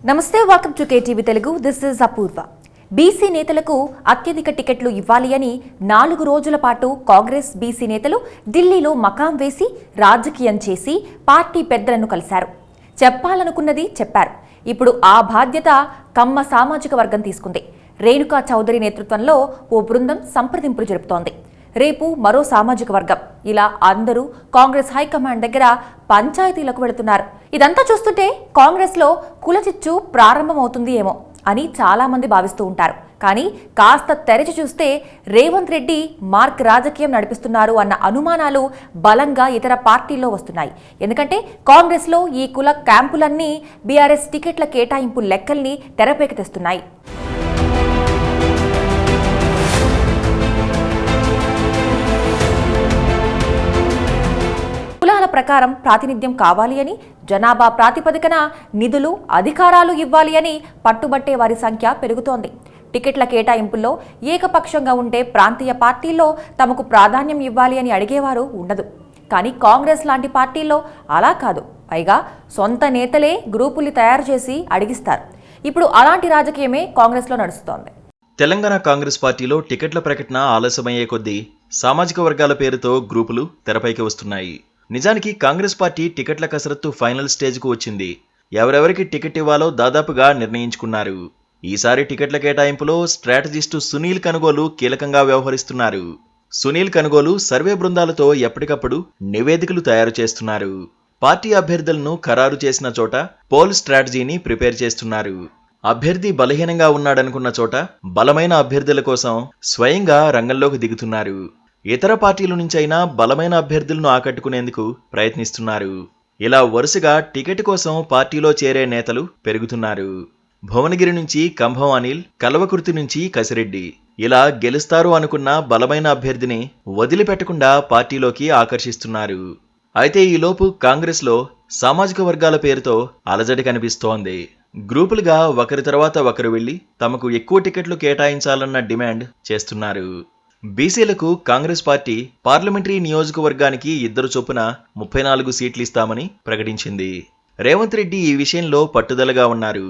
నమస్తే, welcome to KTV Telugu. This is Apoorva. BC నేతలకు అత్యధిక టికెట్లు ఇవ్వాలి అని 4 రోజుల పాటు కాంగ్రెస్ బీసీ నేతలు ఢిల్లీలో మకాం వేసి రాజకీయం చేసి పార్టీ పెద్దలను కలిశారు. చెప్పాలనుకున్నది చెప్పారు. ఇప్పుడు ఆ బాధ్యత కమ్మ సామాజిక వర్గం తీసుకుంది. రేణుకా చౌదరి నేతృత్వంలో ఓ బృందం సంప్రదింపులు జరుపుతోంది. రేపు మరో సామాజిక వర్గం, ఇలా అందరూ కాంగ్రెస్ హైకమాండ్ దగ్గర పంచాయతీలకు వెళుతున్నారు. ఇదంతా చూస్తుంటే కాంగ్రెస్లో కులచిచ్చు ప్రారంభమవుతుంది ఏమో అని చాలా మంది భావిస్తూ ఉంటారు. కానీ కాస్త తెరచి చూస్తే రేవంత్ రెడ్డి మార్క్ రాజకీయం నడిపిస్తున్నారు అన్న అనుమానాలు బలంగా ఇతర పార్టీల్లో వస్తున్నాయి. ఎందుకంటే కాంగ్రెస్లో ఈ కుల క్యాంపులన్నీ బీఆర్ఎస్ టికెట్ల కేటాయింపు లెక్కల్ని తెరపైకి తెస్తున్నాయి. కులాల ప్రకారం ప్రాతినిధ్యం కావాలి అని, జనాభా ప్రాతిపదికన నిధులు అధికారాలు ఇవ్వాలి అని పట్టుబట్టే వారి సంఖ్య పెరుగుతోంది. టికెట్ల కేటాయింపుల్లో ఏకపక్షంగా ఉంటే ప్రాంతీయ పార్టీల్లో తమకు ప్రాధాన్యం ఇవ్వాలి అని అడిగేవారు ఉండదు. కానీ కాంగ్రెస్ లాంటి పార్టీల్లో అలా కాదు. పైగా సొంత నేతలే గ్రూపుల్ని తయారు చేసి అడిగిస్తారు. ఇప్పుడు అలాంటి రాజకీయమే కాంగ్రెస్లో నడుస్తోంది. తెలంగాణ కాంగ్రెస్ పార్టీలో టికెట్ల ప్రకటన ఆలస్యమయ్యే కొద్దీ సామాజిక వర్గాల పేరుతో గ్రూపులు తెరపైకి వస్తున్నాయి. నిజానికి కాంగ్రెస్ పార్టీ టికెట్ల కసరత్తు ఫైనల్ స్టేజ్కు వచ్చింది. ఎవరెవరికి టికెట్ ఇవ్వాలో దాదాపుగా నిర్ణయించుకున్నారు. ఈసారి టికెట్ల కేటాయింపులో స్ట్రాటజిస్టు సునీల్ కనుగోలు కీలకంగా వ్యవహరిస్తున్నారు. సునీల్ కనుగోలు సర్వే బృందాలతో ఎప్పటికప్పుడు నివేదికలు తయారు చేస్తున్నారు. పార్టీ అభ్యర్థులను ఖరారు చేసిన చోట పోల్ స్ట్రాటజీని ప్రిపేర్ చేస్తున్నారు. అభ్యర్థి బలహీనంగా ఉన్నాడనుకున్న చోట బలమైన అభ్యర్థుల కోసం స్వయంగా రంగంలోకి దిగుతున్నారు. ఇతర పార్టీల నుంచైనా బలమైన అభ్యర్థులను ఆకట్టుకునేందుకు ప్రయత్నిస్తున్నారు. ఇలా వరుసగా టికెట్ కోసం పార్టీలో చేరే నేతలు పెరుగుతున్నారు. భువనగిరి నుంచి కంభం అనిల్, కల్వకుర్తి నుంచి కసిరెడ్డి, ఇలా గెలుస్తారు అనుకున్న బలమైన అభ్యర్థిని వదిలిపెట్టకుండా పార్టీలోకి ఆకర్షిస్తున్నారు. అయితే ఈలోపు కాంగ్రెస్లో సామాజిక వర్గాల పేరుతో అలజడి కనిపిస్తోంది. గ్రూపులుగా ఒకరి తర్వాత ఒకరు వెళ్లి తమకు ఎక్కువ టికెట్లు కేటాయించాలన్న డిమాండ్ చేస్తున్నారు. బీసీలకు కాంగ్రెస్ పార్టీ పార్లమెంటరీ నియోజకవర్గానికి 2 చొప్పున 34 సీట్లు ఇస్తామని ప్రకటించింది. రేవంత్ రెడ్డి ఈ విషయంలో పట్టుదలగా ఉన్నారు.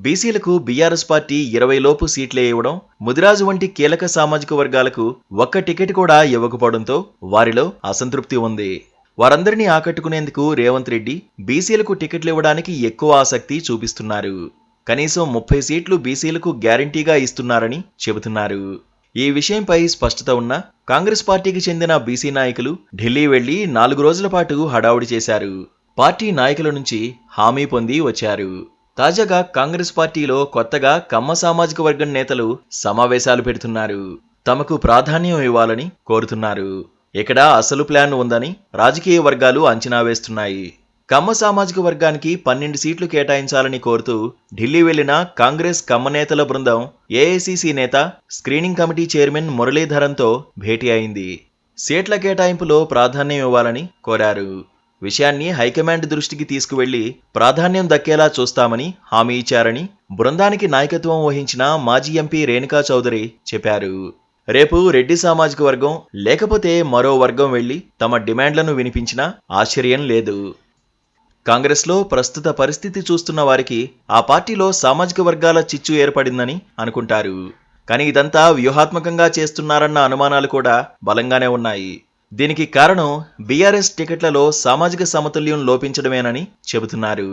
బీసీలకు బీఆర్ఎస్ పార్టీ 20 లోపు సీట్లే ఇవ్వడం, ముదిరాజు వంటి కీలక సామాజిక వర్గాలకు ఒక్క టికెట్ కూడా ఇవ్వకపోవడంతో వారిలో అసంతృప్తి ఉంది. వారందరినీ ఆకట్టుకునేందుకు రేవంత్ రెడ్డి బీసీలకు టికెట్లు ఇవ్వడానికి ఎక్కువ ఆసక్తి చూపిస్తున్నారు. కనీసం 30 సీట్లు బీసీలకు గ్యారంటీగా ఇస్తున్నారని చెబుతున్నారు. ఈ విషయంపై స్పష్టత ఉన్న కాంగ్రెస్ పార్టీకి చెందిన బీసీ నాయకులు ఢిల్లీ వెళ్లి 4 రోజుల పాటు హడావుడి చేశారు. పార్టీ నాయకుల నుంచి హామీ పొంది వచ్చారు. తాజాగా కాంగ్రెస్ పార్టీలో కొత్తగా కమ్మ సామాజిక వర్గం నేతలు సమావేశాలు పెడుతున్నారు. తమకు ప్రాధాన్యం ఇవ్వాలని కోరుతున్నారు. ఇక్కడ అసలు ప్లాన్ ఉందని రాజకీయ వర్గాలు అంచనా వేస్తున్నాయి. కమ్మ సామాజిక వర్గానికి 12 సీట్లు కేటాయించాలని కోరుతూ ఢిల్లీ వెళ్లిన కాంగ్రెస్ కమ్మ నేతల బృందం ఏఐసీసీ నేత, స్క్రీనింగ్ కమిటీ చైర్మన్ మురళీధరన్తో భేటీ అయింది. సీట్ల కేటాయింపులో ప్రాధాన్యం ఇవ్వాలని కోరారు. విషయాన్ని హైకమాండ్ దృష్టికి తీసుకువెళ్లి ప్రాధాన్యం దక్కేలా చూస్తామని హామీ ఇచ్చారని బృందానికి నాయకత్వం వహించిన మాజీ ఎంపీ రేణుకా చౌదరి చెప్పారు. రేపు రెడ్డి సామాజిక వర్గం లేకపోతే మరో వర్గం వెళ్లి తమ డిమాండ్లను వినిపించినా ఆశ్చర్యం లేదు. కాంగ్రెస్లో ప్రస్తుత పరిస్థితి చూస్తున్న వారికి ఆ పార్టీలో సామాజిక వర్గాల చిచ్చు ఏర్పడిందని అనుకుంటారు. కానీ ఇదంతా వ్యూహాత్మకంగా చేస్తున్నారన్న అనుమానాలు కూడా బలంగానే ఉన్నాయి. దీనికి కారణం బీఆర్ఎస్ టికెట్లలో సామాజిక సమతుల్యం లోపించడమేనని చెబుతున్నారు.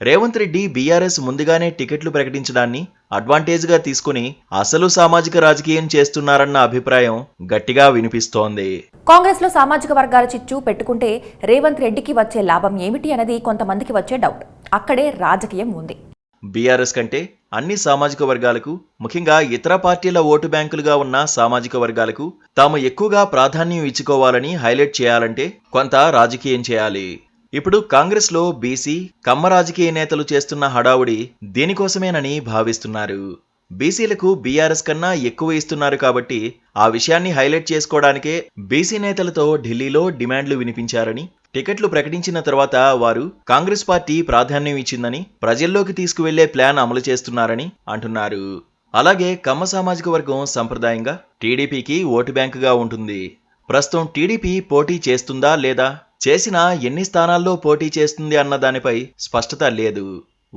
రేవంత్ రెడ్డి బీఆర్ఎస్ ముందుగానే టికెట్లు ప్రకటించడాన్ని అడ్వాంటేజ్గా తీసుకుని అసలు సామాజిక రాజకీయం చేస్తున్నారన్న అభిప్రాయం గట్టిగా వినిపిస్తోంది. కాంగ్రెస్ లో సామాజిక వర్గాల చిచ్చు పెట్టుకుంటే రేవంత్ రెడ్డికి వచ్చే లాభం ఏమిటి అనేది కొంతమందికి వచ్చే డౌట్. అక్కడే రాజకీయం ఉంది. బీఆర్ఎస్ కంటే అన్ని సామాజిక వర్గాలకు, ముఖ్యంగా ఇతర పార్టీల ఓటు బ్యాంకులుగా ఉన్న సామాజిక వర్గాలకు తాము ఎక్కువగా ప్రాధాన్యం ఇచ్చుకోవాలని హైలైట్ చేయాలంటే కొంత రాజకీయం చేయాలి. ఇప్పుడు కాంగ్రెస్లో బీసీ, కమ్మ రాజకీయ నేతలు చేస్తున్న హడావుడి దీనికోసమేనని భావిస్తున్నారు. బీసీలకు బీఆర్ఎస్ కన్నా ఎక్కువ ఇస్తున్నారు కాబట్టి ఆ విషయాన్ని హైలైట్ చేసుకోవడానికే బీసీ నేతలతో ఢిల్లీలో డిమాండ్లు వినిపించారని, టికెట్లు ప్రకటించిన తర్వాత వారు కాంగ్రెస్ పార్టీ ప్రాధాన్యం ఇచ్చిందని ప్రజల్లోకి తీసుకువెళ్లే ప్లాన్ అమలు చేస్తున్నారని అంటున్నారు. అలాగే కమ్మ సామాజిక వర్గం సంప్రదాయంగా టీడీపీకి ఓటు బ్యాంకుగా ఉంటుంది. ప్రస్తుతం టీడీపీ పోటీ చేస్తుందా లేదా, చేసినా ఎన్ని స్థానాల్లో పోటీ చేస్తుంది అన్న దానిపై స్పష్టత లేదు.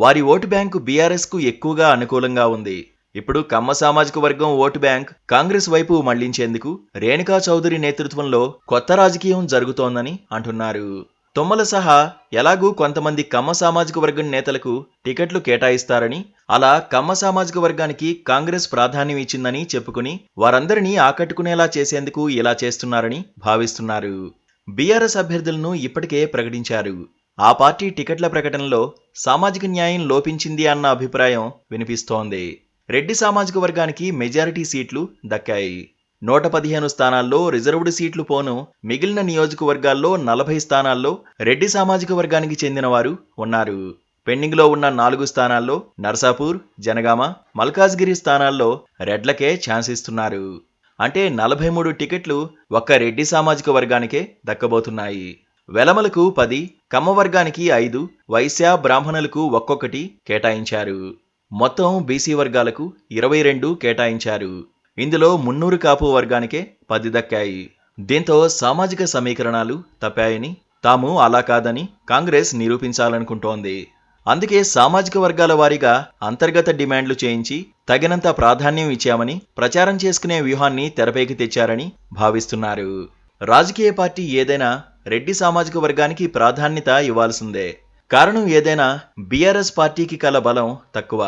వారి ఓటు బ్యాంకు బీఆర్ఎస్ కు ఎక్కువగా అనుకూలంగా ఉంది. ఇప్పుడు కమ్మ సామాజిక వర్గం ఓటు బ్యాంక్ కాంగ్రెస్ వైపు మళ్లించేందుకు రేణుకా చౌదరి నేతృత్వంలో కొత్త రాజకీయం జరుగుతోందని అంటున్నారు. తుమ్మల సహా ఎలాగూ కొంతమంది కమ్మ సామాజిక వర్గం నేతలకు టికెట్లు కేటాయిస్తారని, అలా కమ్మ సామాజిక వర్గానికి కాంగ్రెస్ ప్రాధాన్యం ఇచ్చిందని చెప్పుకుని వారందరినీ ఆకట్టుకునేలా చేసేందుకు ఇలా చేస్తున్నారని భావిస్తున్నారు. బీఆర్ఎస్ అభ్యర్థులను ఇప్పటికే ప్రకటించారు. ఆ పార్టీ టికెట్ల ప్రకటనలో సామాజిక న్యాయం లోపించింది అన్న అభిప్రాయం వినిపిస్తోంది. రెడ్డి సామాజిక వర్గానికి మెజారిటీ సీట్లు దక్కాయి. 115 స్థానాల్లో రిజర్వ్డ్ సీట్లు పోను మిగిలిన నియోజకవర్గాల్లో 40 స్థానాల్లో రెడ్డి సామాజిక వర్గానికి చెందిన వారు ఉన్నారు. పెండింగ్లో ఉన్న 4 స్థానాల్లో నర్సాపూర్, జనగామ, మల్కాజ్గిరి స్థానాల్లో రెడ్లకే ఛాన్స్ ఇస్తున్నారు. అంటే 43 టికెట్లు ఒక్క రెడ్డి సామాజిక వర్గానికే దక్కబోతున్నాయి. వెలమలకు 10, కమ్మ వర్గానికి 5, వైశ్య బ్రాహ్మణులకు ఒక్కొక్కటి కేటాయించారు. మొత్తం బీసీ వర్గాలకు 22 కేటాయించారు. ఇందులో మున్నూరు కాపు వర్గానికే 10 దక్కాయి. దీంతో సామాజిక సమీకరణాలు తప్పాయని, తాము అలా కాదని కాంగ్రెస్ నిరూపించాలనుకుంటోంది. అందుకే సామాజిక వర్గాల వారీగా అంతర్గత డిమాండ్లు చేయించి తగినంత ప్రాధాన్యం ఇచ్చామని ప్రచారం చేసుకునే వ్యూహాన్ని తెరపైకి తెచ్చారని భావిస్తున్నారు. రాజకీయ పార్టీ ఏదైనా రెడ్డి సామాజిక వర్గానికి ప్రాధాన్యత ఇవ్వాల్సిందే. కారణం ఏదైనా బీఆర్ఎస్ పార్టీకి కల బలం తక్కువ.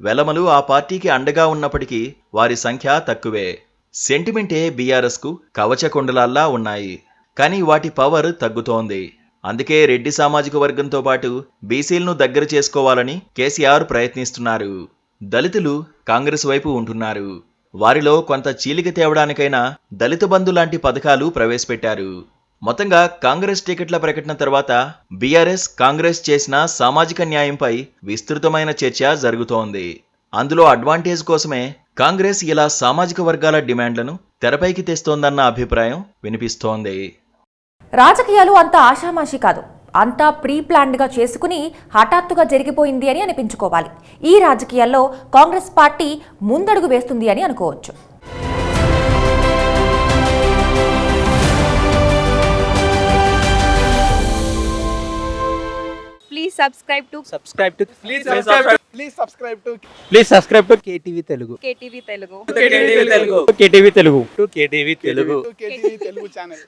వెలమలు ఆ పార్టీకి అండగా ఉన్నప్పటికీ వారి సంఖ్య తక్కువే. సెంటిమెంటే బీఆర్ఎస్కు కవచకొండలాల్లా ఉన్నాయి. కానీ వాటి పవర్ తగ్గుతోంది. అందుకే రెడ్డి సామాజిక వర్గంతో పాటు బీసీలను దగ్గర చేసుకోవాలని కేసీఆర్ ప్రయత్నిస్తున్నారు. దళితులు కాంగ్రెస్ వైపు ఉంటున్నారు. వారిలో కొంత చీలిక తేవడానికైనా దళిత బంధు లాంటి పథకాలు ప్రవేశపెట్టారు. మొత్తంగా కాంగ్రెస్ టికెట్ల ప్రకటన తర్వాత బీఆర్ఎస్, కాంగ్రెస్ చేసిన సామాజిక న్యాయంపై విస్తృతమైన చర్చ జరుగుతోంది. అందులో అడ్వాంటేజ్ కోసమే కాంగ్రెస్ ఇలా సామాజిక వర్గాల డిమాండ్లను తెరపైకి తెస్తోందన్న అభిప్రాయం వినిపిస్తోంది. రాజకీయాలు అంత ఆషామాషి కాదు, అంతా ప్రీ ప్లాన్డ్గా చేసుకుని హఠాత్తుగా జరిగిపోయింది అని అనిపించుకోవాలి. ఈ రాజకీయాల్లో కాంగ్రెస్ పార్టీ ముందడుగు వేస్తుంది అని అనుకోవచ్చు. Please subscribe to KTV Telugu. KTV Telugu. KTV Telugu. KTV Telugu channel.